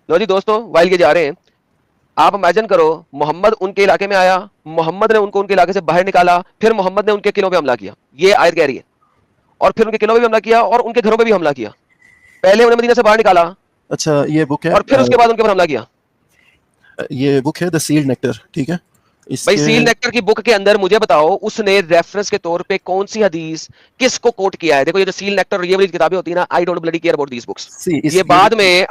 लो जी दोस्तों, वाइल के जा रहे हैं, आप इमेजिन करो मोहम्मद उनके इलाके में आया, मोहम्मद ने उनको उनके इलाके से बाहर निकाला, फिर मोहम्मद ने उनके किलों पे हमला किया, ये आयत कह रही है। और फिर उनके किलों पे भी हमला किया और उनके घरों पे भी हमला किया। पहले उन्हें मदीना से बाहर निकाला, अच्छा ये बुक है, और फिर उसके बाद उनके ऊपर हमला किया। ये बुक है द सील्ड नेक्टर, ठीक है। भाई सील नेक्टर की बुक के अंदर मुझे बताओ उसने रेफरेंस के तौर पे कौन सी हदीस किसको कोट किया है। देखो ये जो सील नेक्टर ये वाली किताबें होती है ना, I don't bloody care about these books, ये बाद में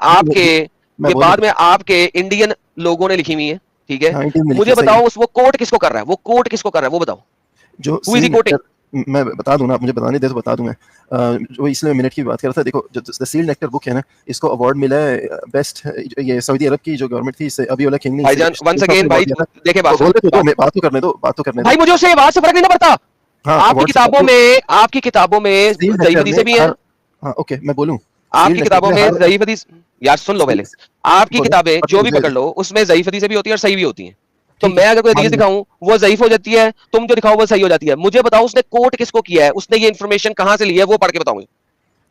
आपके इंडियन लोगों ने लिखी हुई है, ठीक है। मुझे बताओ उस वो कोट किसको कर रहा है, वो कोट किसको कर रहा है, वो बताओ। जो सील नेक्टर, मैं बता दूं ना, मुझे बताने दे तो बता दूं मैं। वो इसलिए मिनट की बात कर रहा था। देखो जो द सील नेक्टर बुक है ना, इसको अवार्ड मिला है बेस्ट, ये सऊदी अरब की जो गवर्नमेंट थी, इससे अभी वाला किंग ने भाईजान वंस अगेन भाई देखे बात तो करने दो भाई, मुझे उससे बात से फर्क नहीं पड़ता। आपकी किताबों में ज़ईफ़ हदीसें भी हैं। हाँ ओके, मैं बोलूं आपकी किताबों में ज़ईफ़ हदीस, यार सुन लो पहले, आपकी किताबें जो भी पकड़ लो उसमें ज़ईफ़ हदीसें भी होती है और सही भी होती हैं। तो मैं अगर कोई हदीस दिखाऊं वो ज़ईफ़ हो जाती है, तुम जो दिखाओ वो सही हो जाती है। मुझे बताओ उसने कोट किसको किया है, उसने ये इंफॉर्मेशन कहां से ली है, वो पढ़ के बताओ मुझे।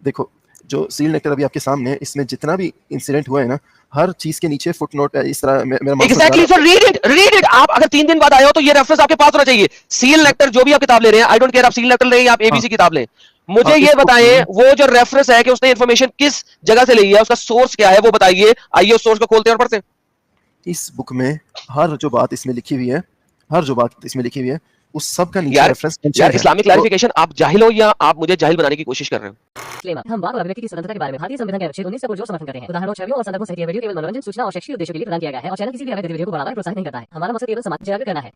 देखो जो सील नेक्टर अभी आपके सामने है, इसमें जितना भी इंसिडेंट हुआ है ना, हर चीज के नीचे फुटनोट है। इस तरह मेरा एग्जैक्टली, सो रीड इट। आप अगर 3 दिन बाद आए हो तो ये रेफरेंस आपके पास होना चाहिए। सील नेक्टर जो भी आप किताब ले रहे हैं, आई डोंट केयर आप सील नेक्टर ले रहे हैं या आप एबीसी किताब लें, मुझे ये बताइए वो जो रेफरेंस है कि उसने इंफॉर्मेशन किस जगह से ली है, उसका सोर्स क्या है, वो बताइए। आइए उस सोर्स को खोलते हैं और पढ़ते हैं। इस बुक में हर जो बात इसमें लिखी हुई है, उस सब का नीचे रेफरेंस यार इस्लामिक क्लैरिफिकेशन, आप जाहिल हो या आप मुझे जाहिल बनाने की कोशिश कर रहे हो? हम बात अभिव्यक्ति की स्वतंत्रता के बारे में भारतीय संविधान के अनुच्छेद 19 को जो समर्थन करते हैं, उदाहरणों, छवियों और संदर्भों सहित यह वीडियो केवल मनोरंजन, सूचना और शैक्षिक उद्देश्यों के लिए प्रदान किया गया है और चैनल किसी भी अवैध गतिविधियों को बढ़ावा या प्रोत्साहित नहीं करता है। हमारा मकसद केवल समाज जागरूक करना है।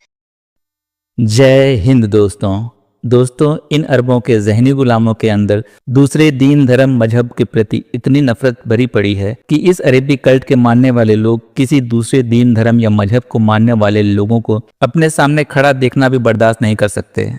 जय हिंद दोस्तों, इन अरबों के जहनी गुलामों के अंदर दूसरे दीन धर्म मजहब के प्रति इतनी नफरत भरी पड़ी है कि इस अरेबी कल्ट के मानने वाले लोग किसी दूसरे दीन धर्म या मजहब को मानने वाले लोगों को अपने सामने खड़ा देखना भी बर्दाश्त नहीं कर सकते।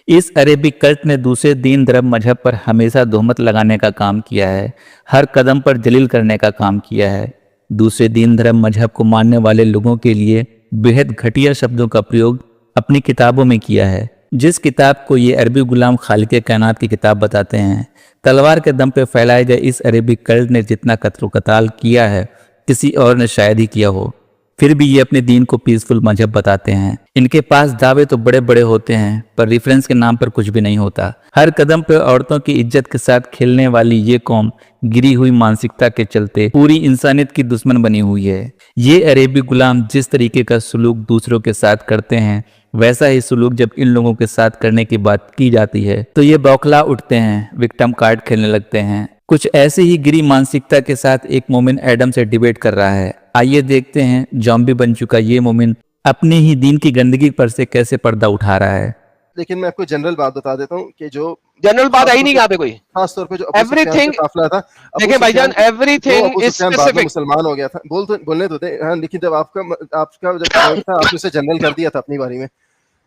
इस अरेबी कल्ट ने दूसरे दीन धर्म मजहब पर हमेशा तोहमत लगाने का काम किया है, हर कदम पर जलील करने का काम किया है। दूसरे दीन धर्म मजहब को मानने वाले लोगों के लिए बेहद घटिया शब्दों का प्रयोग अपनी किताबों में किया है। जिस किताब को ये अरबी गुलाम खालिक कायनात की किताब बताते हैं, तलवार के दम पे फैलाए गए इस अरबी कल्ट ने जितना कत्ल कताल किया है किसी और ने शायद ही किया हो, फिर भी ये अपने दीन को पीसफुल मजहब बताते हैं। इनके पास दावे तो बड़े बड़े होते हैं पर रेफरेंस के नाम पर कुछ भी नहीं होता। हर कदम पे औरतों की इज्जत के साथ खेलने वाली ये कौम गिरी हुई मानसिकता के चलते पूरी इंसानियत की दुश्मन बनी हुई है। ये अरेबी गुलाम जिस तरीके का सलूक दूसरों के साथ करते हैं, वैसा ही सलूक जब इन लोगों के साथ करने की बात की जाती है तो ये बौखला उठते हैं, विक्टिम कार्ड खेलने लगते हैं। कुछ ऐसी ही गिरी मानसिकता के साथ एक मोमिन एडम से डिबेट कर रहा है। आइए देखते हैं जॉम्बी बन चुका ये मोमिन अपने ही दीन की गंदगी पर से कैसे पर्दा उठा रहा है। लेकिन मैं आपको जनरल बात बता देता हूँ कि जो जनरल बात आई नहीं यहाँ पे कोई, खास तौर पे जो एवरीथिंग काफिला था, देखिए भाईजान, एवरीथिंग इज स्पेसिफिक। मुसलमान हो गया था, बोलने तो दे। हाँ, लेकिन जब आपका जब पॉइंट था आपने उसे जनरल कर दिया था अपनी बारी में।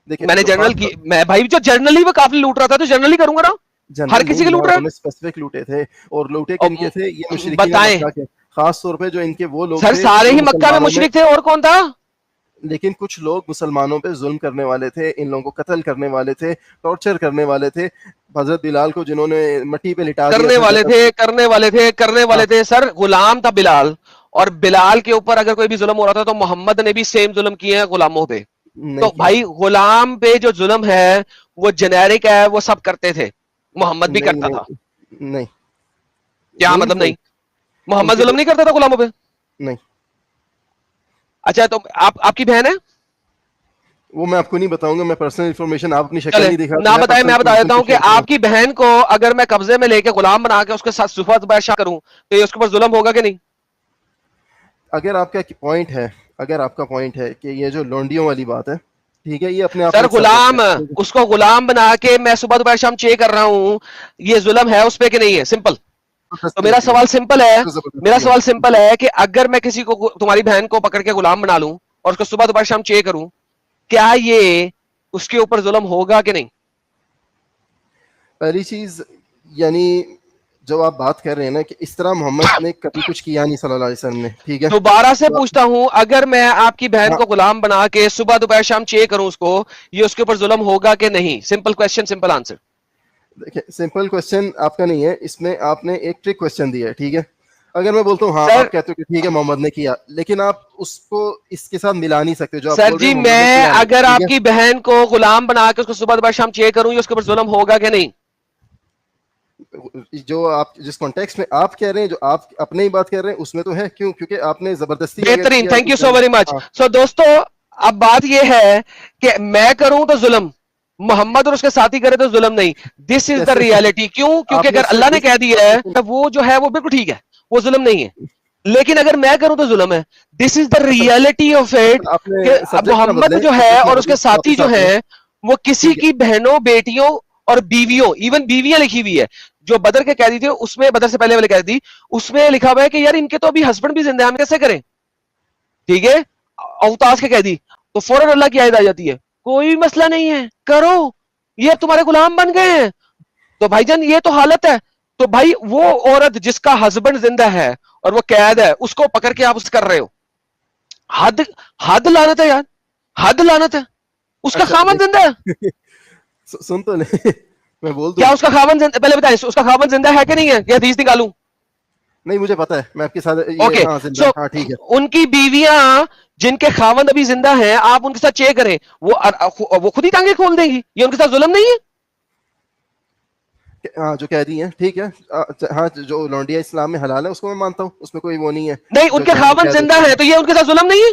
देखिए मैंने जनरल की, मैं भाई जो जनरली वो काफी लूट रहा था तो जनरली करूंगा ना, हर किसी के लूट रहा है। स्पेसिफिक लूटे थे और लूटे किनके थे, ये मुशरिकीन बताएं। खास तौर पे जो इनके वो लोग सर सारे ही मक्का में मुशरिक थे, और कौन था? लेकिन कुछ लोग मुसलमानों पे जुल्म करने वाले थे, इन लोगों को कत्ल करने वाले थे, टॉर्चर करने वाले थे। हजरत बिलाल को जिन्होंने मट्टी पे लिटा करने वाले थे सर, गुलाम था बिलाल, और बिलाल के ऊपर अगर कोई भी जुल्म हो रहा था तो मोहम्मद ने भी सेम जुल्म किए हैं गुलामों पे। तो भाई गुलाम पे जो जुल्म है वो जेनेरिक है, वो सब करते थे, मोहम्मद भी करता था। नहीं, क्या मतलब नहीं? मोहम्मद जुल्म नहीं करता था गुलामों पे? नहीं। अच्छा तो आपकी बहन है? वो मैं आपको नहीं बताऊंगा, मैं पर्सनल इंफॉर्मेशन, आप अपनी शक्ल नहीं दिखा ना बताए, मैं बता देता हूँ कि आपकी बहन को अगर मैं कब्जे में लेके गुलाम बना के उसके साथ सुफत बादशाह करूं तो ये उसके ऊपर जुल्म होगा कि नहीं? अगर आपका पॉइंट है कि ये जो लोंडियों वाली बात है, ठीक है, ये अपने आप सर गुलाम, उसको गुलाम बना के मैं सुबह दोपहर शाम चे कर रहा हूँ, ये जुल्म है उस पे कि नहीं है? सिंपल। तो मेरा सवाल सिंपल है कि अगर मैं किसी को, तुम्हारी बहन को पकड़ के गुलाम बना लूं और उसको सुबह दोपहर शाम चे करूं, क्या ये उसके ऊपर जुल्म होगा कि नहीं? पहली चीज, यानी जब आप बात कर रहे हैं ना कि इस तरह मोहम्मद ने कभी कुछ किया नहीं सल्लल्लाहु अलैहि वसल्लम ने, ठीक है। दोबारा से पूछता हूं, अगर मैं आपकी बहन को गुलाम बना के सुबह दोपहर शाम चे करूं उसको, ये उसके ऊपर जुल्म होगा कि नहीं? Simple question, simple answer. देखिए सिंपल क्वेश्चन आपका नहीं है, इसमें आपने एक ट्रिक क्वेश्चन दिया है, ठीक है। अगर मैं बोलता हूँ हाँ, सर आप कहते हो कि ठीक है मोहम्मद ने किया, लेकिन आप उसको इसके साथ मिला नहीं सकते जो आप सर बोल रहे जी, हो मोहम्मद ने मैं किया नहीं, अगर ठीक है? आपकी बहन को गुलाम बना के उसको सुबह दोपहर शाम चेक करूं, ये उसके ऊपर जुल्म होगा कि नहीं? जो आप जिस कॉन्टेक्स्ट में आप कह रहे हैं, जो आप अपने ही बात कर रहे हैं, उसमें तो है। क्यों? क्योंकि आपने जबरदस्ती अगर बेहतरीन, किया थैंक यू कुछ सो वेरी मच। हाँ, सो दोस्तों, अब बात ये है कि मैं करूं तो जुल्म, मोहम्मद और उसके साथी करे तो जुल्म नहीं। दिस इज द कैसे रियलिटी। क्यों? क्योंकि आपने अगर इससे अल्लाह ने इस कह दिया है तो वो जो है वो बिल्कुल ठीक है, वो जुल्म नहीं है। लेकिन अगर मैं करूं तो जुल्म है। दिस इज द अच्छा, रियलिटी ऑफ इट। अच्छा, आपने कि अब सब्जेक्ट ना मोहम्मद बदले, जो है सब्जेक्ट ना और बदले, उसके साथी वापस जो आते हैं, है वो किसी ठीक है? की बहनों, बेटियों और बीवियों, इवन बीवियां लिखी हुई है। जो बदर के कैदी थे उसमें, बदर से पहले वाले कैदी, उसमें लिखा हुआ है कि यार इनके तो अभी हस्बैंड भी जिंदा है, हम कैसे करें? ठीक है, अवतास के कैदी, तो फौरन अल्लाह की आयत आ जाती है, कोई मसला नहीं है, करो, ये अब तुम्हारे गुलाम बन गए हैं। तो भाईजान ये तो हालत है। तो भाई वो औरत जिसका हस्बैंड जिंदा है और वो कैद है, उसको पकड़ के आप उस कर रहे हो, हद, हद लानत है यार, हद लानत है। उसका अच्छा खामन देख जिंदा है। सुन तो ले मैं बोल दूं। क्या उसका खामन जिंदा, पहले बताएं उसका खामन जिंदा है कि नहीं है, या हदीस निकालूं? नहीं, मुझे पता है, मैं आपके साथ ये ओके, हाँ जिंदा सो हाँ, ठीक है। उनकी बीवियां जिनके खामन अभी जिंदा हैं, आप उनके साथ चेक करें, वो खुद ही टांगे खोल देंगी। ये उनके साथ जुल्म नहीं है? हाँ, जो कह दी है ठीक है। हाँ, जो लौंडिया इस्लाम में हलाल है उसको मैं मानता हूँ, उसमें कोई वो नहीं है। नहीं, जो उनके जंग खामन कैद जिंदा होती है, है, तो ये उनके साथ जुल्म नहीं है?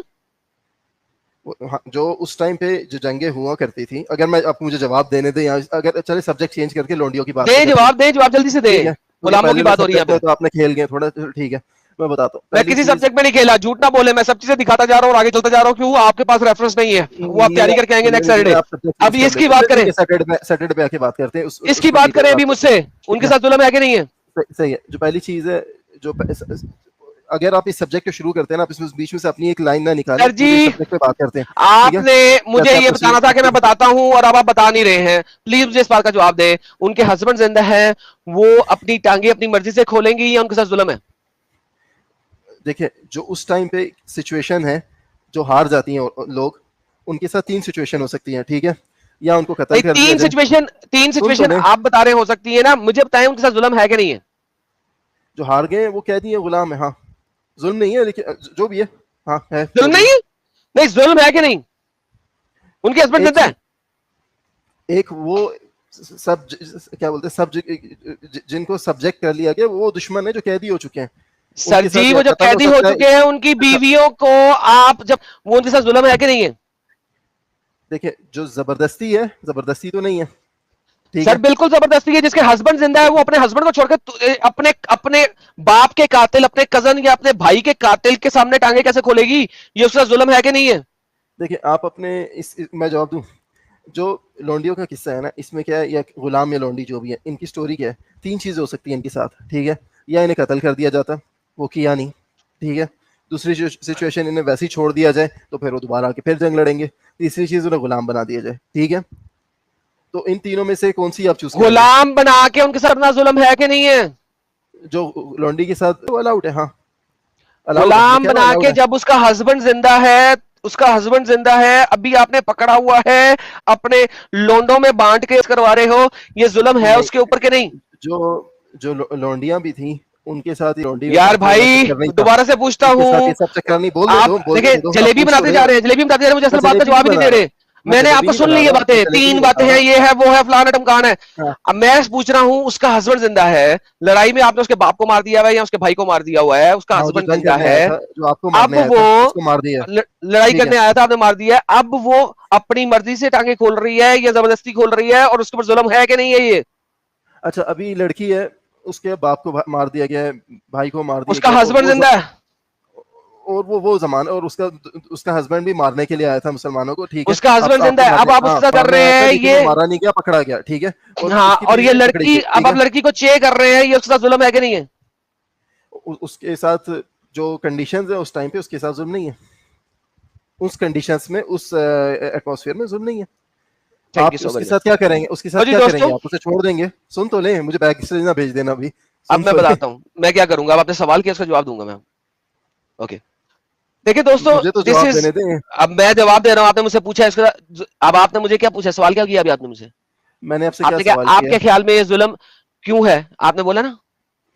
हाँ, जो उस टाइम पे जो जंगें हुआ करती थी, अगर मैं आप मुझे जवाब देने दें, या अगर चले सब्जेक्ट चेंज करके लौंडियों की बात दे पे करते हैं, जवाब, दे जवाब, जल्दी से दे। ठीक है? तो ये गुलामों की पहले बात हो रही है सब्जेक्ट है यहाँ पे। तो आपने खेल गए थोड़ा, ठीक है, मैं बताता हूँ मैं पहली किसी चीज। सब्जेक्ट में नहीं खेला, झूठ ना बोले, मैं सब चीजें दिखाता जा रहा हूँ और आगे चलता जा रहा हूँ। क्यों? आपके पास रेफरेंस नहीं है, वो आप नहीं, तैयारी करके आएंगे नेक्स्ट नहीं, सैटरडे। आप सब्जेक्ट चेंज अभी कर इसकी लेते हैं, बात चलिए करें, ठीक है, सैटरडे पे आके बात करते हैं, इसकी उसमें बात डिटेल करें बात अभी करते मुझसे, हैं, ठीक उनके है? साथ जुल्म है कि नहीं है? सही है। जो पहली चीज है, जो अगर आप इस सब्जेक्ट को शुरू करते हैं ना, आप इसमें बीच में से अपनी एक लाइन ना निकालें, सर मुझे इस जी, सब्जेक्ट पे बात करते हैं, ठीक है? आपने मुझे जैसे आप ये बताना था कि मैं बताता हूं और अब आप बता नहीं रहे हैं। प्लीज मुझे इस बात का जवाब दें, उनके हस्बैंड जिंदा है, वो अपनी टांगे अपनी मर्जी से खोलेंगी या उनके साथ जुल्म है? देखिए, जो उस टाइम पे सिचुएशन है, जो हार जाती हैं लोग, उनके साथ तीन सिचुएशन हो सकती हैं, ठीक है? या उनको कत्ल भाई कर दिया तीन जाए। सिचुएशन, तीन सुन तो सिचुएशन लें, आप बता रहे हो सकती है ना, मुझे बताएं उनके साथ जुल्म है कि नहीं है? जो हार गए हैं वो कह दिए गुलाम है, हाँ, जुल्म नहीं है, लेकिन जो भी है, हाँ है, जो जुल्म भी नहीं है। है? नहीं, जुल्म है कि नहीं? उनके हस्बैंड एक जिंदा है? चीज, एक वो सब क्या बोलते हैं, सब जिनको सब्जेक्ट कर लिया गया, वो दुश्मन है जो कैदी हो चुके हैं, सर उनके जी, साथ या वो जो कत्ल हो कैदी हो सकता है। चुके हैं उनकी अच्छा, बीवियों को आप जब, वो उनके साथ जुल्म है कि नहीं है? देखिए, जो जबरदस्ती है, जबरदस्ती तो नहीं है, ठीक सर है? बिल्कुल जबरदस्ती है। जिसके हस्बैंड जिंदा है वो अपने हस्बैंड को छोड़कर अपने अपने बाप के कातिल, अपने कजन या अपने भाई के कातिल के सामने टांगे कैसे खोलेगी? ये उसका जुल्म है कि नहीं है? देखिए, आप अपने मैं जवाब दूं। जो लौंडियों का किस्सा है ना, इसमें क्या है, या गुलाम या लौंडी जो भी है, इनकी स्टोरी क्या है, तीन चीजें हो सकती हैं इनके साथ, ठीक है? या इन्हें कत्ल कर दिया जाता, वो किया नहीं, ठीक है? दूसरी सिचुएशन, इन्हें वैसे ही छोड़ दिया जाए, तो फिर वो दोबारा आके फिर जंग लड़ेंगे। तीसरी चीज, उन्हें गुलाम बना दिया जाए, ठीक है? तो इन तीनों में से कौन सी आप चूज करेंगे? गुलाम बना के उनके साथ अपना जुल्म है कि नहीं है? जो लौंडी के साथ, वो अलाउड है, हाँ, अलाउड है, मैं गुलाम कह रहा हूँ बना अलाउड के है। जब उसका हस्बैंड जिंदा है, उसका हस्बैंड जिंदा है, अभी आपने पकड़ा हुआ है, अपने लोंडों में बांट के करवा रहे हो, ये जुल्म है उसके नहीं, ऊपर के नहीं? जो जो लौंडियां भी थी, उनके साथ ही लौंडी में यार साथ ये वाला भाई, चक्कर नहीं था, दोबारा से पूछता उनके साथ हूं, ये सब चक्कर नहीं। आप देखिए बोलने दो, आप जलेबी पूछ तो बनाते रहे जा हो। रहे हैं, जलेबी बनाते जा रहे हैं, मुझे असल मैं बात का जलेबी जवाब नहीं ही नहीं बना दे रहा, रहे। मैं मैंने जलेबी आपको नहीं सुन बना ली है रहा, बातें, मैं जलेबी तीन नहीं बातें बना हैं, रहा। ये है वो है फलाना टमकान है। हाँ, अब मैं पूछ रहा हूँ, उसका हस्बैंड जिंदा है, लड़ाई में आपने उसके बाप को मार दिया हुआ है या उसके भाई को मार दिया हुआ है, उसका हाँ, वो जो हस्बैंड जंग जिंदा करने आया है, था, जो आपको अब मारने आया वो था, उसको मार दिया, लड़ाई ठीक है? करने आया था, आपने मार दिया है, अब वो अपनी मर्जी से टांगे खोल रही है या जबरदस्ती खोल रही है, और उसके ऊपर जुल्म है कि नहीं है ये? अच्छा, अभी लड़की है, उसके बाप को मार दिया गया है, भाई को मार दिया उसका गया है, हस्बैंड जिंदा है, और वो जमाना, और उसका हस्बैंड भी मारने के लिए आया था मुसलमानों को, ठीक है? उसका हस्बैंड जिंदा आपको है, अब मारने, आप हाँ, उसके साथ कर मारने रहे आया था, हैं लेकिन ये। वो मारा नहीं गया, पकड़ा गया, ठीक है? और हाँ, उसकी और बीवी ये भी पकड़ी लड़की, गई, अब ठीक आप है? लड़की को चे कर रहे हैं, ये उसके साथ जुल्म है कि नहीं है? उसके साथ जो कंडीशंस है उस टाइम पे, उसके साथ जुल्म नहीं है, उस कंडीशंस में, उस एटमॉस्फेयर में जुल्म नहीं है। थैंक आप यू सो उसके वेरी साथ मच। क्या करेंगे? उसके साथ तो जी क्या दोस्तों, करेंगे? आप उसे छोड़ देंगे? सुन तो ले, मुझे बैक से ना भेज देना अभी, अब सुन मैं तो ले। बताता हूं मैं क्या करूंगा। अब आपने सवाल किया, उसका जवाब दूंगा मैं। ओके, देखिए दोस्तों, मुझे तो दिस जवाब इज, देने दें। अब मैं जवाब दे रहा हूं, आपने मुझसे पूछा है इसका, अब आपने मुझे क्या पूछा, सवाल क्या किया अभी आपने मुझसे? मैंने आपसे क्या आपने क्या, सवाल किया आपके है? ख्याल में ये जुल्म क्यों है, आपने बोला ना?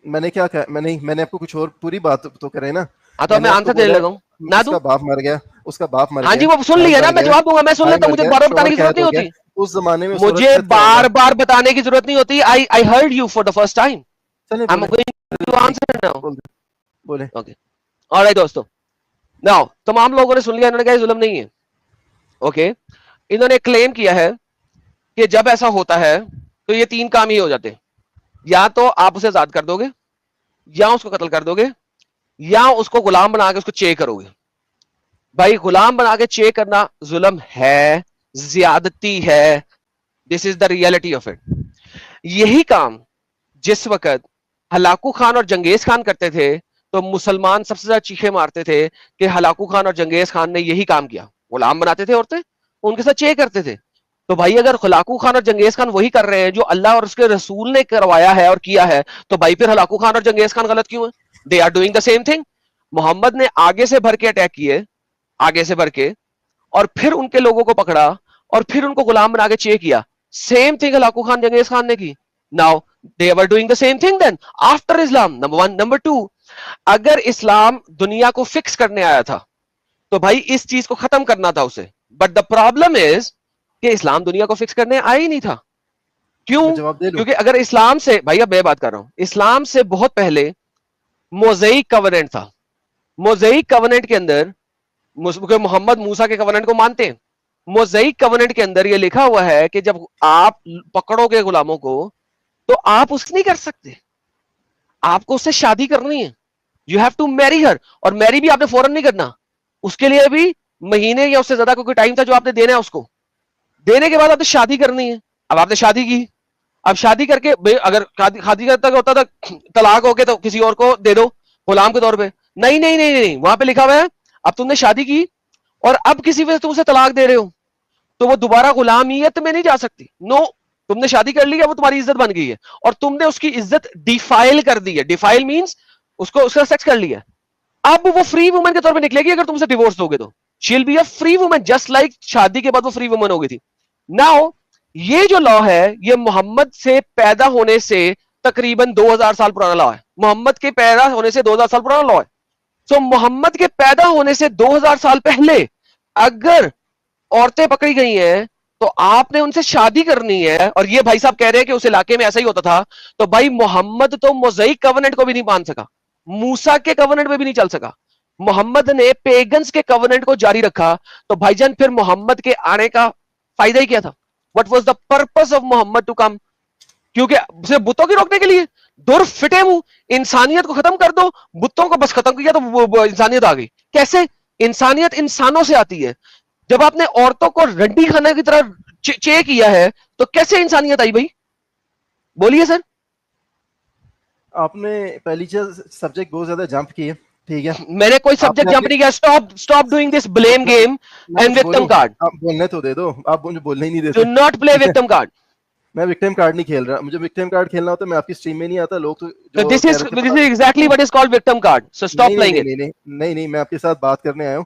मैंने क्या कहा, मैंने आपको कुछ और पूरी बात तो करे ना। हाँ तो मैं आंसर देने लगा हूँ ना उसका बाप मर गया, उसका बाप मर हाँ गया, जी वो सुन लिया ना, मैं जवाब दूंगा, मैं सुन लेता हूँ, मुझे बार बार बताने की जरूरत नहीं होती, उस जमाने में मुझे बार बार बताने की जरूरत नहीं होती। I heard you for the first time, चलिए I am going to answer now. बोले ओके ऑलराइट दोस्तों, नाउ तमाम लोगों ने सुन लिया, इन्होंने कहा जुल्म नहीं है। ओके इन्होंने क्लेम किया है कि जब ऐसा होता है तो ये 3 काम ही हो जाते हैं, या तो आप उसे आजाद कर दोगे, या उसको कत्ल कर दोगे, या उसको गुलाम बना के उसको चे करोगे। भाई गुलाम बना के चे करना जुल्म है, ज्यादती है, this is the reality of it. यही काम जिस वक्त हलाकू खान और जंगेज खान करते थे तो मुसलमान सबसे ज्यादा चीखे मारते थे कि हलाकू खान और जंगेज खान ने यही काम किया, गुलाम बनाते थे औरतें, उनके साथ चे करते थे। तो भाई अगर हलाकू खान और जंगेज खान वही कर रहे हैं जो अल्लाह और उसके रसूल ने करवाया है और किया है, तो भाई फिर हलाकू खान और जंगेज खान गलत क्यों है? They are doing the same thing. Mohammad ने आगे से भर के अटैक किए, आगे से भर के, और फिर उनके लोगों को पकड़ा और फिर उनको गुलाम बना के चे किया। Same thing Hulagu Khan Genghis Khan ने की। Now they were doing the same thing then after Islam, number 1। Number 2, अगर इस्लाम दुनिया को फिक्स करने आया था तो भाई इस चीज को खत्म करना था उसे, बट द प्रॉब्लम इज कि इस्लाम दुनिया को फिक्स करने आया ही नहीं था। क्यों? जवाब दे लूं? क्योंकि अगर इस्लाम से, भाई अब मैं बात कर रहा हूं, इस्लाम से बहुत पहले मोज़ेइक कवनेंट था। मोज़ेइक कवनेंट के अंदर, मोहम्मद मूसा के कवनेंट को मानते हैं, मोज़ेइक कवनेंट के अंदर यह लिखा हुआ है कि जब आप पकड़ोगे गुलामों को तो आप उसकी नहीं कर सकते, आपको उससे शादी करनी है, you have to marry her. और मैरी भी आपने फौरन नहीं करना, उसके लिए भी महीने या उससे ज्यादा कोई टाइम था जो आपने देना है उसको। देने के बाद आपने शादी करनी है। अब आपने शादी की, अब शादी करके अगर शादी करता होता था तलाक हो गया तो किसी और को दे दो गुलाम के तौर पे, नहीं नहीं नहीं नहीं, वहां पे लिखा हुआ है अब तुमने शादी की और अब किसी वजह से तुम उसे तलाक दे रहे हो तो वो दोबारा गुलामियत में नहीं जा सकती। नो, तुमने शादी कर ली है, वो तुम्हारी इज्जत बन गई है और तुमने उसकी इज्जत डिफाइल कर दी है। डिफाइल मींस उसको उसका सेक्स कर लिया, अब वो फ्री वुमन के तौर पे निकलेगी। अगर तुमसे डिवोर्स दोगे तो she will be a free woman, just like शादी के बाद वो फ्री वुमन हो गई थी। नाउ ये जो लॉ है ये मोहम्मद से पैदा होने से तकरीबन 2000 साल पुराना लॉ है। मोहम्मद के पैदा होने से 2000 साल पुराना लॉ है। सो मोहम्मद के पैदा होने से 2000 साल पहले अगर औरतें पकड़ी गई हैं तो आपने उनसे शादी करनी है, और ये भाई साहब कह रहे हैं कि उस इलाके में ऐसा ही होता था, तो भाई मोहम्मद तो मोज़ेइक कवनेंट को भी नहीं मान सका, मूसा के कवनेंट में भी नहीं चल सका, मोहम्मद ने पेगन्स के कवनेंट को जारी रखा। तो भाईजान फिर मोहम्मद के आने का फायदा ही क्या था? What was the purpose of Mohammad to come? क्योंकि सिर्फ बुतों की रोकने के लिए? दूर फिटे मुंह, इंसानियत को खत्म कर दो, बुतों को बस खत्म किया तो वो इंसानियत आ गई। कैसे? इंसानियत इंसानों से आती है। जब आपने औरतों को रड्डी खाने की तरह चे किया है तो कैसे इंसानियत आई भाई? बोलिए सर। आपने पहली चीज सब्जेक्ट बहुत ज्यादा जंप किए, ठीक है? मैंने कोई सब्जेक्ट जंप नहीं किया। Stop doing this blame game and victim card. आप बोलने तो दे दो, आप मुझे बोलने ही नहीं डू देते। Not play victim card. मैं विक्टिम कार्ड नहीं खेल रहा, मुझे विक्टिम कार्ड खेलना होता है मैं आपकी स्ट्रीम में नहीं आता। लोग तो this is exactly what is called victim card, so stop playing it. नहीं, मैं आपके साथ बात करने आया हूँ।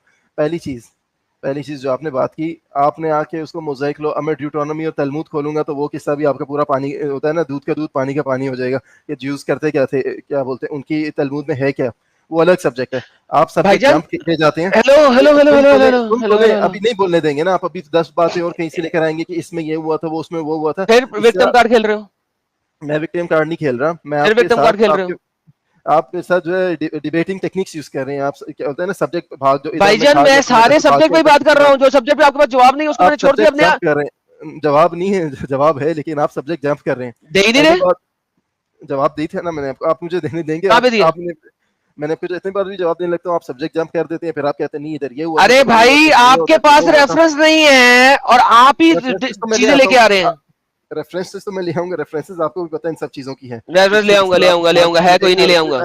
पहली चीज जो आपने बात की, आपने आके उसको मोज़ेइक लो, अब मैं ड्यूटोनॉमी और तलमूद खोलूंगा तो वो किस्सा भी आपका पूरा पानी होता है ना, दूध का दूध पानी का पानी हो जाएगा। ये ज्यूस करते क्या थे, क्या बोलते हैं, उनकी तलमूद में है क्या, वो अलग सब्जेक्ट है। आप सब जंप किए जाते हैं। हेलो अभी नहीं बोलने देंगे ना आप, अभी 10 बातें और कहीं से लेकर आएंगे कि इसमें ये हुआ था, वो उसमें वो हुआ था। फिर विक्टिम कार्ड खेल रहे हो? मैं विक्टिम कार्ड नहीं खेल रहा, मैं विक्टिम कार्ड खेल रहे हो। आपके साथ जो है डिबेटिंग टेक्निक्स यूज कर रहे हैं आप, क्या होता है ना, सब्जेक्ट भाग जो भाईजान मैं सारे सब्जेक्ट पे बात कर रहा हूँ, जो सब्जेक्ट पे आपके पास जवाब नहीं है उसको मैंने छोड़ दिया अपने। कर रहे हैं, जवाब नहीं है, जवाब है लेकिन आप सब्जेक्ट जंप कर रहे हैं। दे ही नहीं रहे। जवाब दी थे ना मैंने आपको, आप मुझे देने देंगे? आपने मैंने फिर इतनी बार भी जवाब देने लगता हूँ, आप सब्जेक्ट जंप कर देते हैं, फिर आप कहते हैं नहीं इधर ये हुआ। अरे भाई आपके पास रेफरेंस नहीं है और आप ही चीजें लेके आ रहे हैं। रेफरेंसेस तो मैं ले आऊंगा, रेफरेंसेस आपको भी पता है इन सब चीजों की है। रेफरेंस ले आऊंगा, है कोई नहीं ले आऊंगा।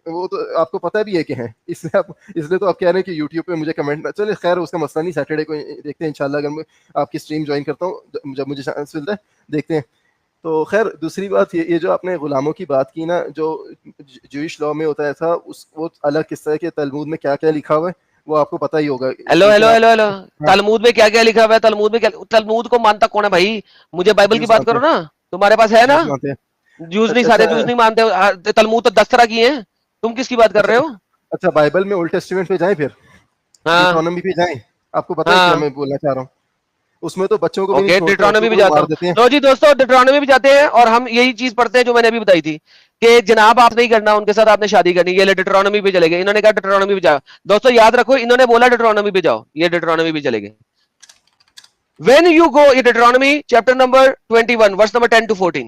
वो तो आपको पता भी है कि है, इसलिए तो आप कह रहे हैं कि यूट्यूब पे मुझे कमेंट ना, चलिए खैर उसका मसला नहीं, सैटरडे को देखते हैं इंशाल्लाह, अगर मैं आपकी स्ट्रीम ज्वाइन करता हूँ जब मुझे चांस मिलता है, देखते हैं। तो खैर दूसरी बात ये जो आपने गुलामों की बात की ना, जो जूइश लॉ में होता है था, उस वो अलग किस्सा है कि तलमूद में क्या क्या लिखा हुआ है वो आपको पता ही होगा। हेलो तलमूद में क्या क्या लिखा हुआ है? तलमूद में क्या? तलमूद को मानता कौन है भाई? मुझे बाइबल की बात करो ना, तुम्हारे पास है ना? जूस नहीं सारे जूस नहीं मानते, तलमूद तो 10 तरह की हैं, तुम किसकी बात कर रहे हो? अच्छा बाइबल में ओल्ड टेस्टामेंट पे जाएं, फिर हाँ डिट्रोनॉमी पे जाएं। आपको पता है क्या हाँ मैं बोलना चाह रहा हूँ? उसमें तो बच्चों को भी नहीं ओके, छोड़ते, डिट्रोनॉमी बच्चों भी को जाता मार हूँ। देते हैं। लो जी दोस्तों, डिट्रोनॉमी भी जाते हैं और हम यही चीज पढ़ते हैं जो मैंने अभी बताई थी कि जनाब आप नहीं करना, उनके साथ आपने शादी करनी। ये ले डिट्रोनॉमी पे चले गए, इन्होंने कहा डिट्रोनॉमी पे जाओ। दोस्तों याद रखो, इन्होंने बोला डिट्रोनॉमी पे जाओ, ये डिट्रोनॉमी पे चले गए। When you go, ये Deuteronomy chapter number 21 verse number 10 to 14,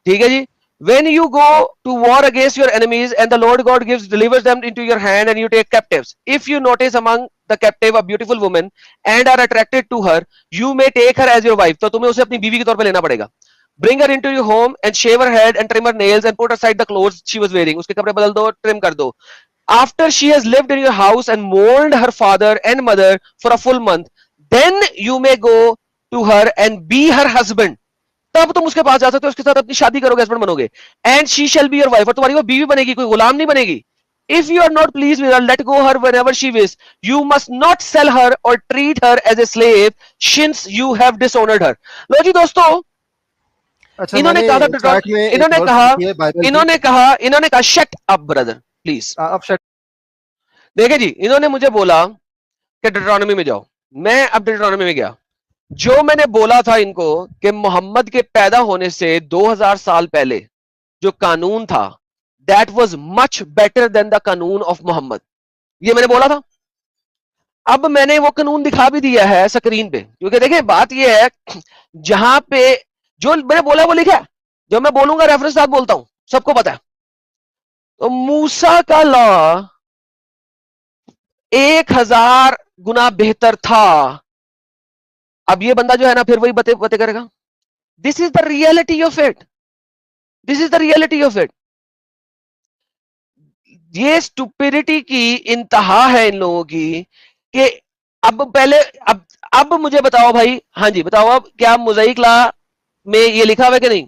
ठीक है जी। When you go to war against your enemies and the Lord God delivers them into your hand and you take captives, if you notice among the captive a beautiful woman and are attracted to her, you may take her as your wife। तो तुम्हें उसे अपनी बीवी के तौर पे लेना पड़ेगा। Bring her into your home and shave her head and trim her nails and put aside the clothes she was wearing। उसके कपड़े बदल दो, ट्रिम कर दो। After she has lived in your house and mourned her father and mother for a full month, then you may go to her and be her husband। तब तुम उसके पास जा सकते हो, उसके साथ अपनी शादी करोगे, हस्बैंड बनोगे। And she shall be your wife, और तुम्हारी वो बीवी बनेगी, कोई गुलाम नहीं बनेगी। If you are not please with her, let go her whenever she wish. You must not sell her or treat her as a slave since you have dishonoured her. लो जी दोस्तों, अच्छा इन्होंने मैंने कहा था, चैट में एक वर्स लिखी है बाइबल की। इन्होंने कहा शट अप ब्रदर प्लीज। आप शट देखिए जी, इन्होंने मुझे बोला कि डिट्रोनॉमी में जाओ, मैं अब डिट्रोनॉमी में गया। जो मैंने बोला था इनको कि मोहम्मद के पैदा होने से 2000 साल पहले जो कानून था, that was much better than the कानून ऑफ मोहम्मद, ये मैंने बोला था। अब मैंने वो कानून दिखा भी दिया है स्क्रीन पे, क्योंकि देखिए बात ये है, जहां पे जो मैंने बोला वो लिखा है, जो मैं बोलूंगा रेफरेंस साथ बोलता हूं, सबको पता है। तो मूसा का लॉ 1000 गुना बेहतर था। अब ये बंदा जो है ना, फिर वही बते करेगा। This is the reality of it, this is the reality of it. ये स्टुपिडिटी की इंतहा है इन लोगों की कि अब पहले अब मुझे बताओ भाई, हाँ जी बताओ, अब क्या मोज़ाइक लॉ में ये लिखा हुआ है कि नहीं?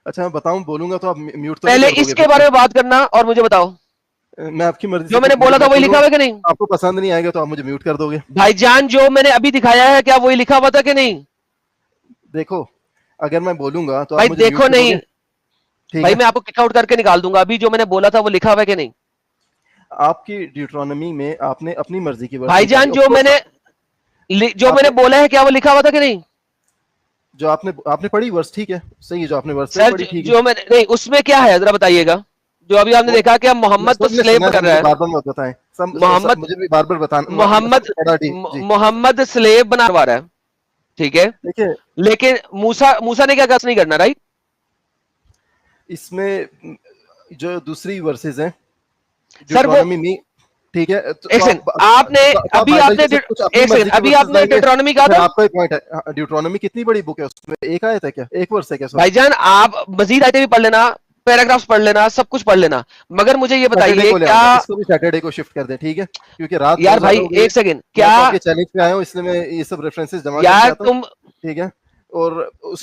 अच्छा मैं बताऊं, बोलूंगा तो आप म्यूट तो पहले नहीं कर दोगे? इसके बारे में बात करना और मुझे बताओ, मैं आपकी मर्जी जो से मैंने बोला था वही लिखा हुआ है कि नहीं? आपको पसंद नहीं आएगा तो आप मुझे म्यूट कर दोगे। भाईजान जो मैंने अभी दिखाया है, क्या वही लिखा हुआ था कि नहीं? देखो अगर मैं बोलूंगा तो भाई आप मुझे देखो म्यूट कर नहीं दोगे? ठीक भाई, है, मैं आपको किक आउट करके निकाल दूंगा। अभी जो मैंने बोला था वो लिखा हुआ है कि नहीं? आपकी ड्यूट्रोनॉमी में आपने अपनी मर्जी की वर्स भाईजान निकाली। जो मैंने बोला है, क्या वो लिखा हुआ था कि नहीं? जो आपने पढ़ी वर्स, ठीक है, सही है, जो आपने वर्स सर पढ़ी ठीक है। जो मैंने नहीं, उसमें क्या है जरा बताइएगा। जो अभी आपने देखा कि मोहम्मद तो स्लेव कर रहा है, बार-बार मत बताएं, मोहम्मद मुझे भी बार-बार बताना। मोहम्मद स्लेव बनवा रहा है, ठीक है, देखिए लेकिन मूसा ने क्या कस नहीं करना, राइट? इसमें जो दूसरी वर्सेस हैं सर वो ड्यूट्रोनॉमी में, ठीक है, एक सेकंड, आपने अभी आपने एक सेकंड, अभी आपने डिट्रोनॉमी कहा था। आपका एक पॉइंट है, ड्यूट्रोनॉमी कितनी बड़ी बुक है, उसमें एक आयत है क्या, एक वर्स है क्या? भाईजान आप मजीद आयतें भी पढ़ लेना, पैराग्राफ्स पढ़ लेना, सब कुछ पढ़ लेना, मगर मुझे ये बताइए क्या इसको भी सैटरडे को शिफ्ट कर दें, ठीक है, क्योंकि रात यार भाई एक सेकंड, क्या आपके चैलेंज पे आया हूं, इसलिए मैं ये सब रेफरेंसेस जमा करके यार आता हूं, तुम, ठीक है। और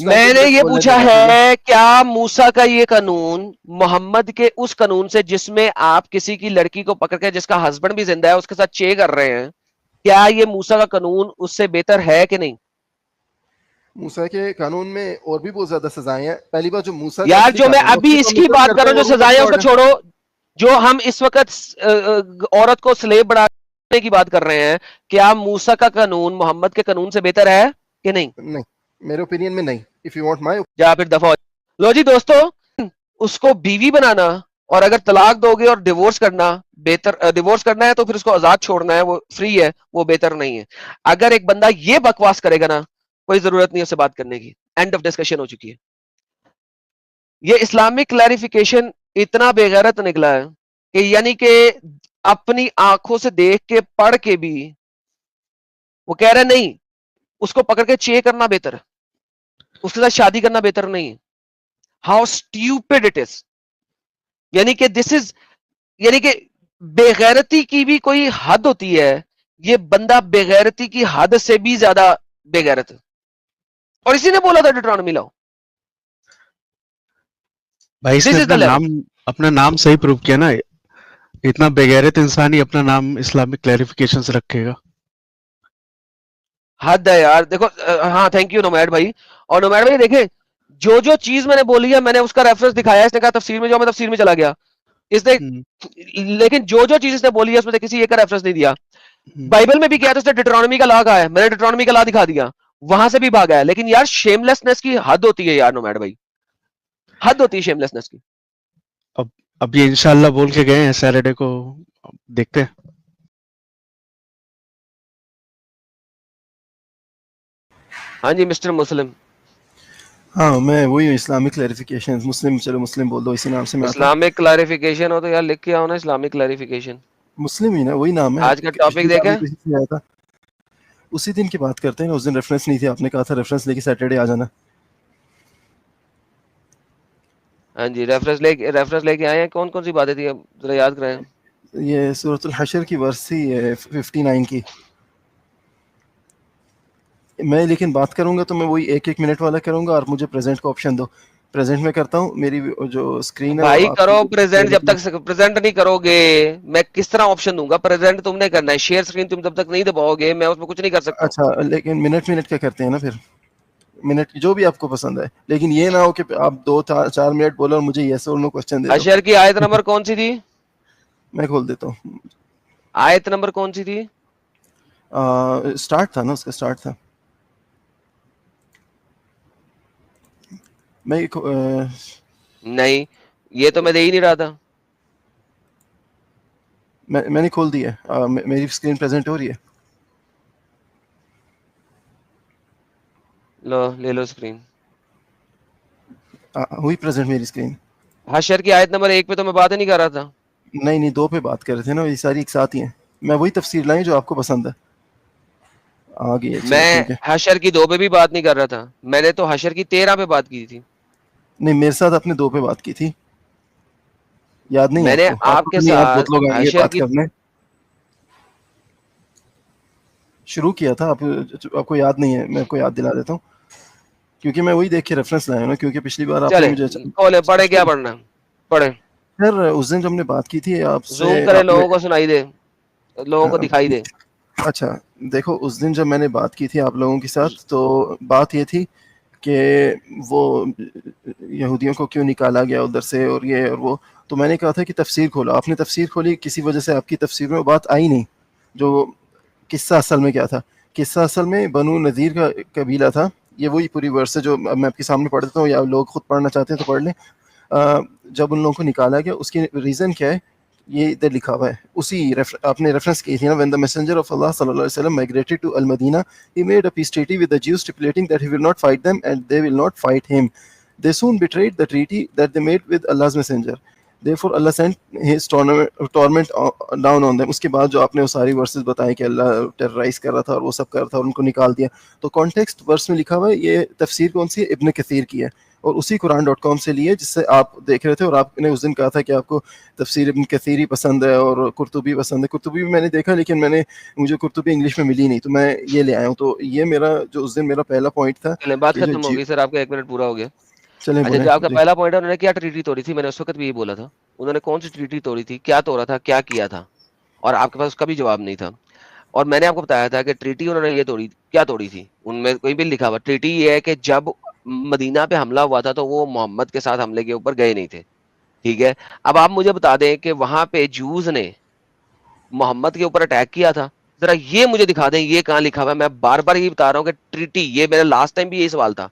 मैंने ये पूछा है, क्या मूसा का ये कानून मोहम्मद के उस कानून से जिसमें आप किसी की लड़की को पकड़ के, जिसका हस्बैंड भी जिंदा है, उसके साथ चे कर रहे हैं, क्या ये मूसा का कानून उससे बेहतर है कि नहीं? मूसा के कानून में और भी बहुत ज्यादा सजाएं हैं। पहली बात जो मूसा यार जो मैं अभी इसकी बात कर रहा हूं, जो सजाएं उसको छोड़ो, जो हम इस वक्त औरत को स्लेव बनाने की बात कर रहे हैं, क्या मूसा का कानून मोहम्मद के कानून से बेहतर है कि नहीं? नहीं, मेरे ओपिनियन में नहीं। इफ यू वांट माय, या फिर दफा। लो जी दोस्तों, उसको बीवी बनाना और अगर तलाक दोगे और डिवोर्स करना बेहतर, डिवोर्स करना है तो फिर उसको आजाद छोड़ना है, वो फ्री है, वो बेहतर नहीं है। अगर एक बंदा ये बकवास करेगा ना, कोई जरूरत नहीं उससे बात करने की, एंड ऑफ डिस्कशन हो चुकी है। ये इस्लामिक क्लैरिफिकेशन इतना बेगैरत निकला है कि यानी कि अपनी आंखों से देख के पढ़ के भी वो कह रहे नहीं, उसको पकड़ के चे करना बेहतर है, उसके साथ शादी करना बेहतर नहीं है। How stupid it is. यानी कि दिस इज, यानी कि बेगैरती की भी कोई हद होती है। ये बंदा बेगैरती की हद से भी ज्यादा बेगैरत है, और इसी ने बोला था डिट्रोनॉमी लाओ। भाई इसने अपना नाम सही प्रूव किया ना, इतना बेगैरत इंसान ही अपना नाम इस्लामिक क्लैरिफिकेशन से रखेगा। हद है यार। देखो हाँ, थैंक यू नोमैड भाई। और नोमैड भाई देखें, जो जो चीज मैंने बोली है मैंने उसका रेफरेंस दिखाया, इसने कहा तफसीर में जाओ, मैं तफसीर में चला गया इसने, लेकिन जो जो चीज इसने बोली है उसमें से किसी एक का रेफरेंस नहीं दिया। बाइबल में भी किया तो उसने डिट्रोनॉमी का लॉ कहा है, मैंने डिट्रोनॉमी का लॉ दिखा दिया, वहां से भी भागा है। लेकिन यार शेमलेसनेस की हद होती है यार नोमैड भाई, हद होती है शेमलेसनेस की। अब ये इंशाल्लाह बोल के गए हैं सैटरडे को, अब देखते हैं। हाँ जी मिस्टर मुस्लिम। हाँ मैं वही हूँ, इस्लामिक क्लैरिफिकेशन मुस्लिम, चलो मुस्लिम बोल दो, इसी नाम से मैं आता हूँ। इस्लामिक क्लैरिफिकेशन हो तो यार लिख के आओ ना, इस्लामिक क्लैरिफिकेशन। मुस्लिम ही ना, वही नाम है। आज का टॉपिक देखा, आया था उसी दिन की बात करते हैं ना, उस दिन रेफरेंस नहीं थी, आपने कहा था रेफरेंस लेके सैटरडे आ जाना। हाँ जी रेफरेंस लेके आए हैं। कौन कौन सी बातें थी अब जरा याद कराएं। ये सूरतुल हशर की वर्स थी 59 की। मैं लेकिन बात करूंगा तो मैं वही एक एक मिनट वाला करूंगा, और मुझे प्रेजेंट का ऑप्शन दो। प्रेजेंट में करता हूँ, मेरी जो स्क्रीन है भाई करो प्रेजेंट, जब तक प्रेजेंट नहीं करोगे मैं किस तरह ऑप्शन दूंगा। प्रेजेंट तुमने करना है, शेयर स्क्रीन तुम जब तक नहीं दबाओगे मैं उसमें कुछ नहीं कर सकता। अच्छा लेकिन मिनट का करते हैं ना फिर, मिनट जो भी आपको पसंद है, लेकिन ये ना हो कि आप 2-4 मिनट बोलो और मुझे यस और नो क्वेश्चन दे दो। अशर की आयत नंबर कौन सी थी? मैं खोल देता हूँ। आयत नंबर कौन सी थी? स्टार्ट था ना, उसका स्टार्ट था। मैं नहीं ये तो मैं दे ही नहीं रहा था। मैंने खोल दिया। मेरी स्क्रीन प्रेजेंट हो रही है। लो ले लो स्क्रीन। हुई प्रेजेंट मेरी स्क्रीन। हशर की आयत नंबर 1 पे तो मैं बात ही नहीं कर रहा था। नहीं 2 पे बात कर रहे थे ना, ये सारी एक साथ ही हैं। मैं वही तफसीर लाई जो आपको पसंद है। आ गई है, चलो मैं ठीक है। हशर की 2 पे भी बात नहीं कर रहा था, मैंने तो हशर की 13 पे बात की थी। नहीं मेरे साथ आपने 2 पे बात की थी, याद नहीं है मैंने आपको? आपको आपके तो नहीं, आप साथ बहुत लोग आएंगे हशर बात की करने। शुरू किया था आपको याद नहीं है, मैं आपको याद दिला देता हूँ, क्योंकि मैं वही देख के रेफरेंस लाया हूँ ना, क्योंकि पिछली बार आपने चले मुझे खोले पढ़े, क्या पढ़ना पढ़े। सर उस दिन जब हमने बात की थी आपसे, जूम करे, आपने लोगों को सुनाई दे, लोगों को दिखाई दे। अच्छा देखो, उस दिन जब मैंने बात की थी आप लोगों के साथ, तो बात ये थी कि वो यहूदियों को क्यों निकाला गया उधर से, और ये और वो। तो मैंने कहा था कि तफसीर खोलो, आपने तफसीर खोली, किसी वजह से आपकी तफसीर में वो बात आई नहीं। जो किस्सा असल में क्या था, किस्सा असल में बनु नज़ीर का कबीला था। ये वही पूरी वर्स है जो मैं आपके सामने पढ़ देता हूँ, या लोग खुद पढ़ना चाहते हैं तो पढ़ लें। जब उन लोगों को निकाला गया, उसकी रीज़न क्या है, ये इधर लिखा हुआ है। उसी आपने रेफरेंस की थी ना, when the messenger of Allah सल्लल्लाहु अलैहि वसल्लम migrated to Al Madinah, he made a peace treaty with the Jews stipulating that he will not fight them and they will not fight him. They soon betrayed the treaty that they made with Allah's messenger. Therefore Allah sent his torment down on them. उसके बाद जो आपने वो सारी versus बताए कि अल्लाह terrorise कर रहा था और वो सब कर रहा था और उनको निकाल दिया, तो कॉन्टेक्स्ट वर्स में लिखा हुआ है। ये तफसीर कौन सी है? इब्न कसीर की है, और उसी कुरान.com से लिए जिससे आप देख रहे थे। और आपने उस दिन कहा था कि आपको तफसीर इब्न कसीर ही पसंद है और कुर्तुबी पसंद है। कुर्तुबी भी मैंने देखा, लेकिन मुझे कुर्तुबी इंग्लिश में मिली नहीं, तो मैं ये ले आया हूँ। तो ये मेरा जो उस दिन मेरा पहला पॉइंट था। चले बात ये जो खत्म हो गई सर, आपका 1 मिनट पूरा हो गया। चले अच्छा बोले जो आपका जी। पहला पॉइंट है, उन्होंने क्या ट्रीटी तोड़ी थी, मैंने उस वक्त भी यही बोला था। उन्होंने कौन सी ट्रीटी तोड़ी थी, क्या तोड़ा था, क्या किया था, और आपके पास उसका भी जवाब नहीं था। और मैंने आपको बताया था कि ट्रीटी उन्होंने ये तोड़ी, क्या तोड़ी थी, उनमें कोई भी लिखा हुआ ट्रीटी ये है कि जब मदीना पे हमला हुआ था तो वो मोहम्मद के साथ हमले के ऊपर गए नहीं थे। ठीक है, अब आप मुझे बता दें कि वहां पे जूस ने मोहम्मद के ऊपर अटैक किया था, जरा ये मुझे दिखा दें, ये कहाँ लिखा हुआ है। मैं बार बार ये बता रहा हूँ कि ट्रीटी, ये मेरा लास्ट टाइम भी यही सवाल था,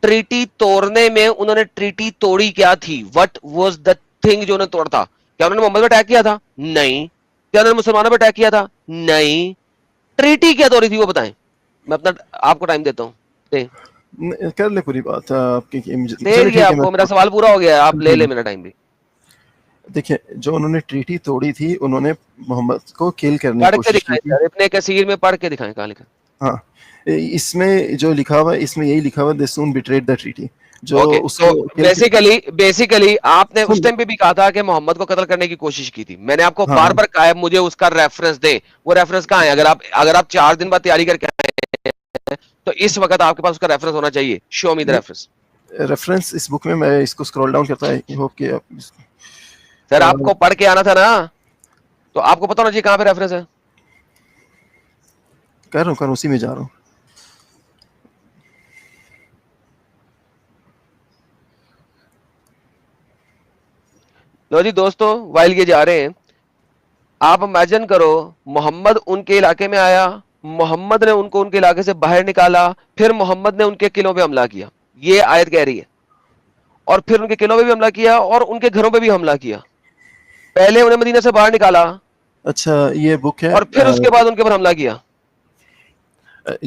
ट्रीटी तोड़ने में उन्होंने ट्रीटी तोड़ी क्या थी, व्हाट वाज द थिंग जो उन्होंने तोड़ा था। क्या उन्होंने मोहम्मद पर अटैक किया था? नहीं। क्या उन्होंने मुसलमानों पर अटैक किया था? नहीं। ट्रीटी क्या तोड़ी थी वो बताएं, मैं अपना आपको टाइम देता हूँ। कर ले पूरी बात आपकी दे चलिए दिया ठीक है। आपको, मेरा सवाल पूरा हो गया, आप ले ले मेरा टाइम भी। देखिए, जो उन्होंने ट्रीटी तोड़ी थी, उन्होंने मोहम्मद को किल करने की पढ़ के कोशिश की दिखाएं थी। सर, इब्ने कसीर में पढ़ के दिखाएं कहाँ लिखा। हाँ, इसमें जो लिखा हुआ है, इसमें यही लिखा हुआ है, दे सून बिट्रेड द ट्रीटी, जो ओके तो उसको किल बेसिकली आपने उस सुन। टाइम पे भी कहा था कि मोहम्मद को कत्ल करने की कोशिश की थी। मैंने आपको हाँ बार बार कहा है मुझे उसका रेफरेंस दे, वो रेफरेंस कहाँ है? अगर आप 4 दिन बाद तैयारी करके आए तो इस वक्त आपके पास उसका रेफरेंस होना चाहिए। Show me the reference. Reference इस बुक में, मैं इसको स्क्रॉल डाउन करता है, होप कि आप सर आपको पढ़ के आना था ना, तो आपको पता होना चाहिए कहाँ पे रेफरेंस है। कर रहा हूँ, उसी में जा रहा हूँ। लो जी दोस्तों, वाइल ये जा रहे हैं, आप इमेजिन करो मोहम्मद उनके इलाके में आया, मोहम्मद ने उनको उनके इलाके से बाहर निकाला, फिर मोहम्मद ने उनके किलों पे हमला किया, ये आयत कह रही है, और फिर उनके किलों पे भी हमला किया और उनके घरों पे भी हमला किया। पहले उन्हें मदीना से बाहर निकाला, अच्छा ये बुक है और फिर उसके बाद उनके ऊपर हमला किया।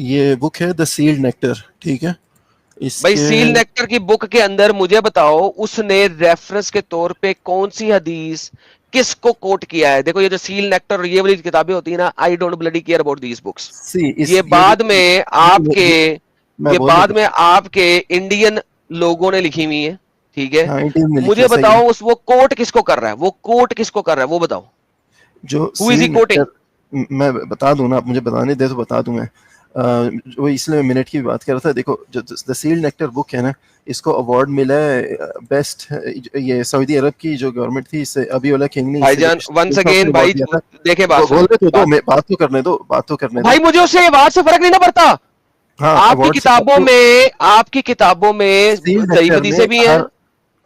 ये बुक है द सील्ड नेक्टर, ठीक है। भाई सील नेक्टर की बुक के अंदर मुझे बताओ उसने रेफरेंस के तौर पे कौन सी हदीस किसको कोट किया है। देखो ये जो सील नेक्टर और ये वाली किताबें होती है ना, I don't bloody care about these books. ये बाद में आपके इंडियन लोगों ने लिखी हुई है, ठीक है। हाँ, मुझे बताओ उस वो कोट किसको कर रहा है, वो कोट किसको कर रहा है वो बताओ। जो Who is he quoting? मैं बता दूं ना, आप मुझे बताने दे तो बता दूं मैं। वो इसलिए मैं मिनट की बात कर रहा था। देखो जो द सील्ड नेक्टर बुक है ना, इसको अवार्ड मिला है बेस्ट, ये सऊदी अरब की जो गवर्नमेंट थी, इससे अभी वाला किंग ने भाईजान वंस अगेन भाई देखे बात बोलने तो दो, मैं बात तो करने दो, बात तो करने दो भाई, मुझे उससे अवार्ड से फर्क नहीं ना पड़ता। हाँ, आपकी किताबों में ज़ईफ हदीसें भी हैं।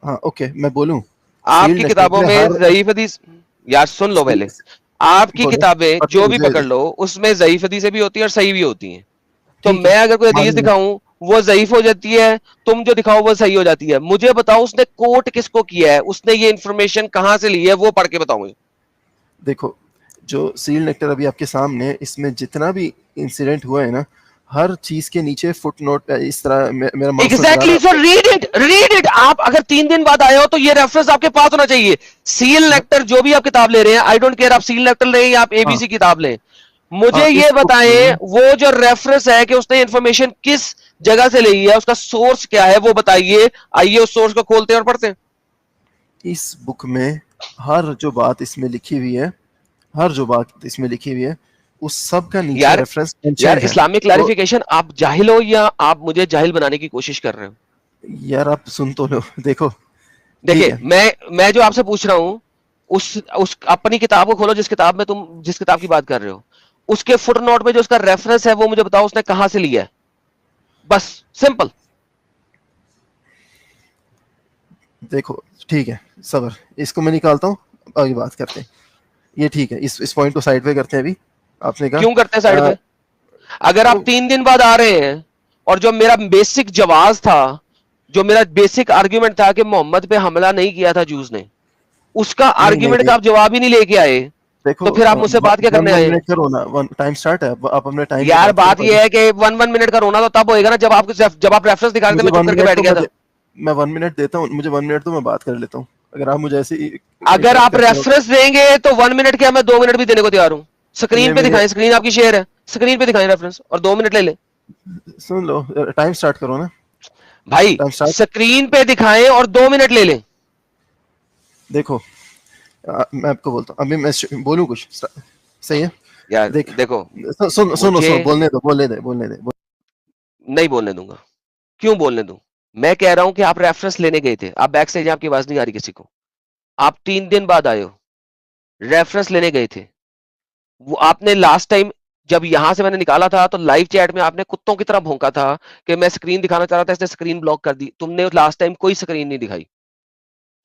हाँ ओके, मैं बोलूं आपकी किताबों में ज़ईफ हदीस, यार सुन लो पहले, आपकी किताबें जो भी पकड़ लो उसमें ज़ईफ हदीसें भी होती है और सही भी होती हैं। तो मैं अगर कोई हदीस दिखाऊं वो ज़ईफ हो जाती है, तुम जो दिखाओ वो सही हो जाती है। मुझे बताओ उसने कोट किसको किया है, उसने ये इंफॉर्मेशन कहां से ली है, वो पढ़ के बताओ मुझे। देखो जो सील नेक्टर अभी आपके सामने, इसमें जितना भी इंसिडेंट हुआ है ना, हर चीज के नीचे फुटनोट इस तरह मेरा एग्जैक्टली, सो रीड इट। आप अगर 3 दिन बाद आए हो तो ये रेफरेंस आपके पास होना चाहिए। सील नेक्टर जो भी आप किताब ले रहे हैं, आई डोंट केयर आप सील नेक्टर लें या आप एबीसी किताब लें, मुझे ये बताएं वो जो रेफरेंस है कि उसने इंफॉर्मेशन किस जगह से ली है, उसका सोर्स क्या है वो बताइए। आइए उस सोर्स को खोलते हैं और पढ़ते हैं। इस बुक में हर जो बात इसमें लिखी हुई है, उस सब का नीचे रेफरेंस यार इस्लामिक क्लैरिफिकेशन, आप जाहिल हो या आप मुझे जाहिल बनाने की कोशिश कर रहे हो? यार आप सुन तो लो। देखो देखिए मैं जो आपसे पूछ रहा हूं, उस अपनी किताब को खोलो, जिस किताब की बात कर रहे हो, उसके फुटनोट में जो उसका रेफरेंस है वो मुझे बताओ उसने कहां से लिया है, बस सिंपल। देखो ठीक है, सबर, इसको मैं निकालता हूं, आगे बात करते हैं। ये ठीक है, इस पॉइंट को साइड पे करते हैं। अभी आपने कहा क्यों करते हैं साइड पे? अगर आप 3 दिन बाद आ रहे हैं और जो मेरा बेसिक जवाब था, जो मेरा बेसिक आर्ग्यूमेंट था कि मोहम्मद पे हमला नहीं किया था जूस ने, उसका आर्ग्यूमेंट का आप जवाब ही नहीं लेके आए, तो फिर आप मुझसे बात क्या करने आए? टाइम स्टार्ट है, आप अपने टाइम। यार बात ये है कि 1 मिनट का रोना तो तब होएगा ना जब आप रेफरेंस दिखा रहे थे, मैं चुप करके बैठ गया था। मैं 1 मिनट देता हूँ, मुझे 1 मिनट तो मैं बात कर लेता हूँ। अगर आप मुझे ऐसी, अगर आप रेफरेंस देंगे तो 1 मिनट क्या, मैं 2 मिनट भी देने को तैयार हूँ। स्क्रीन पे दिखाएं, स्क्रीन आपकी शेयर है, स्क्रीन पे दिखाएं रेफरेंस और 2 मिनट ले ले। सुन लो, टाइम स्टार्ट करो ना भाई, स्क्रीन पे दिखाएं और 2 मिनट ले लें। देखो मैं आपको बोलता हूँ, अभी मैं बोलूं कुछ, सही है यार? देखो सुनो बोलने दे। नहीं बोलने दूंगा। क्यों बोलने दूं? मैं कह रहा हूं कि आप रेफरेंस लेने गए थे, आप बैक से आपकी आवाज नहीं आ रही किसी को, आप 3 दिन बाद आए हो, रेफरेंस लेने गए थे। वो आपने लास्ट टाइम जब यहां से मैंने निकाला था तो लाइव चैट में आपने कुत्तों की तरह भौंका था कि मैं स्क्रीन दिखाना चाह रहा था, इसने स्क्रीन ब्लॉक कर दी। तुमने लास्ट टाइम कोई स्क्रीन नहीं दिखाई,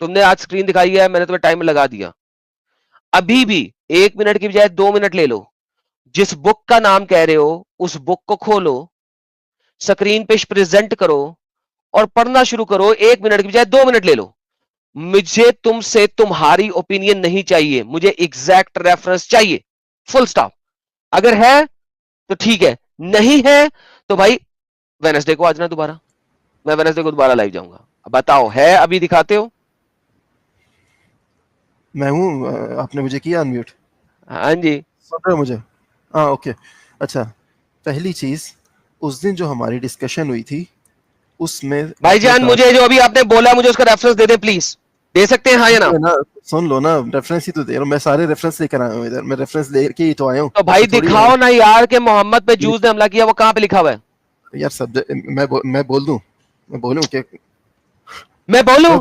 तुमने आज स्क्रीन दिखाई है, मैंने तुम्हें टाइम लगा दिया। अभी भी 1 मिनट की बजाय 2 मिनट ले लो। जिस बुक का नाम कह रहे हो उस बुक को खोलो, स्क्रीन पे प्रेजेंट करो और पढ़ना शुरू करो। 1 मिनट की बजाय 2 मिनट ले लो। मुझे तुमसे तुम्हारी ओपिनियन नहीं चाहिए, मुझे एग्जैक्ट रेफरेंस चाहिए, फुल स्टॉप। अगर है तो ठीक है, नहीं है तो भाई वेडनेसडे को आ जाना दोबारा, मैं वेडनेसडे को दोबारा लाइव जाऊंगा। बताओ है, अभी दिखाते हो? मैं हूं, आपने मुझे किया अनम्यूट? हाँ जी, सुन रहे हो मुझे? हाँ ओके। अच्छा, पहली चीज, उस दिन जो हमारी डिस्कशन हुई थी उसमें भाईजान मुझे जो अभी आपने बोला मुझे उसका रेफरेंस दे दे प्लीज। दे सकते हैं हाँ या ना? सुन लो ना, रेफरेंस ही तो दे रहा हूं मैं, सारे रेफरेंस लेकर आया हूं इधर, मैं रेफरेंस लेके ही तो आया हूं। तो भाई दिखाओ ना यार कि मोहम्मद पे जूस ने हमला किया, वो कहां पे लिखा हुआ है? यार सब्जेक्ट मैं बोलूं क्या? मैं बोलूं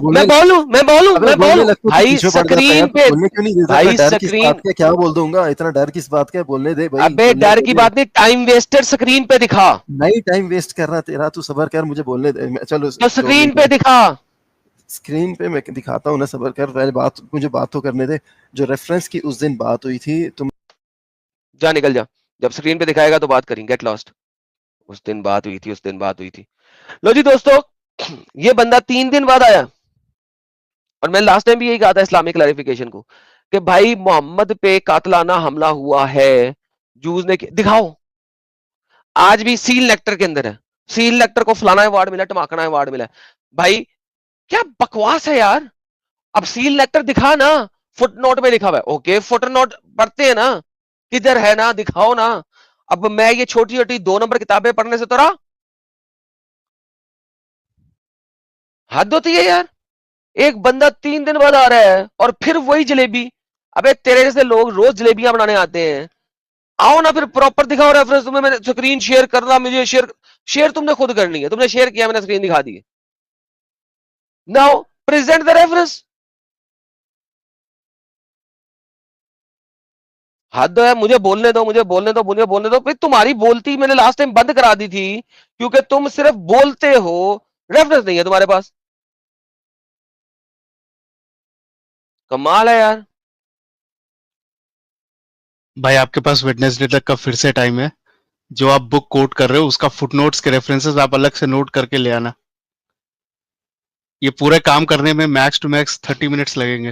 भाई स्क्रीन पे, भाई स्क्रीन क्या बोल दूंगा, इतना डर किस बात का, बोलने दे भाई। अबे डर की बात नहीं, टाइम वेस्टेड, स्क्रीन पे दिखा। नहीं टाइम वेस्ट कर रहा तेरा, तू सबर कर, मुझे बोलने दे। चलो तो स्क्रीन पे दिखा, स्क्रीन पे मैं दिखाता हूँ ना, सबर कर, पहले मुझे बात तो करने दे। जो रेफरेंस की उस दिन बात हुई थी, तुम जा निकल जा, जब स्क्रीन पे दिखाएगा तो बात करेंगे, गेट लॉस्ट। उस दिन बात हुई थी। लो जी दोस्तों, ये बंदा 3 दिन बाद आया, और मैं लास्ट टाइम भी यही कहा था इस्लामिक क्लैरिफिकेशन को, कि भाई मोहम्मद पे कातलाना हमला हुआ है, जूस ने दिखाओ। आज भी सील नेक्टर के अंदर है, सील नेक्टर को फलाना अवार्ड मिला, टमाकना अवार्ड मिला। भाई क्या बकवास है यार। अब सील नेक्टर दिखा ना, फुट नोट में लिखा हुआ है, ओके फुट नोट पढ़ते हैं ना, किधर है ना, दिखाओ ना। अब मैं ये छोटी छोटी 2 नंबर किताबें पढ़ने से तो रहा, हद होती है यार। एक बंदा 3 दिन बाद आ रहा है और फिर वही जलेबी। अबे तेरे जैसे लोग रोज जलेबियां बनाने आते हैं, आओ ना फिर प्रॉपर दिखाओ रेफरेंस। तुम्हें मैंने स्क्रीन शेयर करना, मुझे शेयर तुमने खुद करनी है, तुमने शेयर किया, मैंने स्क्रीन दिखा दी। Now present the reference. हद है, मुझे बोलने दो। फिर तुम्हारी बोलती मैंने लास्ट टाइम बंद करा दी थी, क्योंकि तुम सिर्फ बोलते हो, रेफरेंस नहीं है तुम्हारे पास। कमाल है यार। भाई आपके पास वेडनेसडे तक का फिर से टाइम है। जो आप बुक कोट कर रहे हो उसका फुटनोट्स के रेफरेंसेस आप अलग से नोट करके ले आना। ये पूरे काम करने में मैक्स टू मैक्स 30 मिनट्स लगेंगे।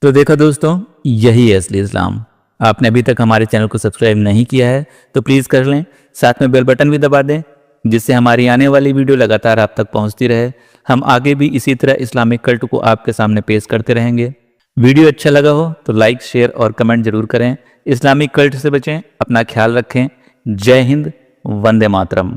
तो देखो दोस्तों, यही है असली इस्लाम। आपने अभी तक हमारे चैनल को सब्सक्राइब नहीं किया है तो प्लीज़ कर लें, साथ में बेल बटन भी दबा दें, जिससे हमारी आने वाली वीडियो लगातार आप तक पहुंचती रहे। हम आगे भी इसी तरह इस्लामिक कल्ट को आपके सामने पेश करते रहेंगे। वीडियो अच्छा लगा हो तो लाइक, शेयर और कमेंट जरूर करें। इस्लामिक कल्ट से बचें, अपना ख्याल रखें। जय हिंद, वंदे मातरम।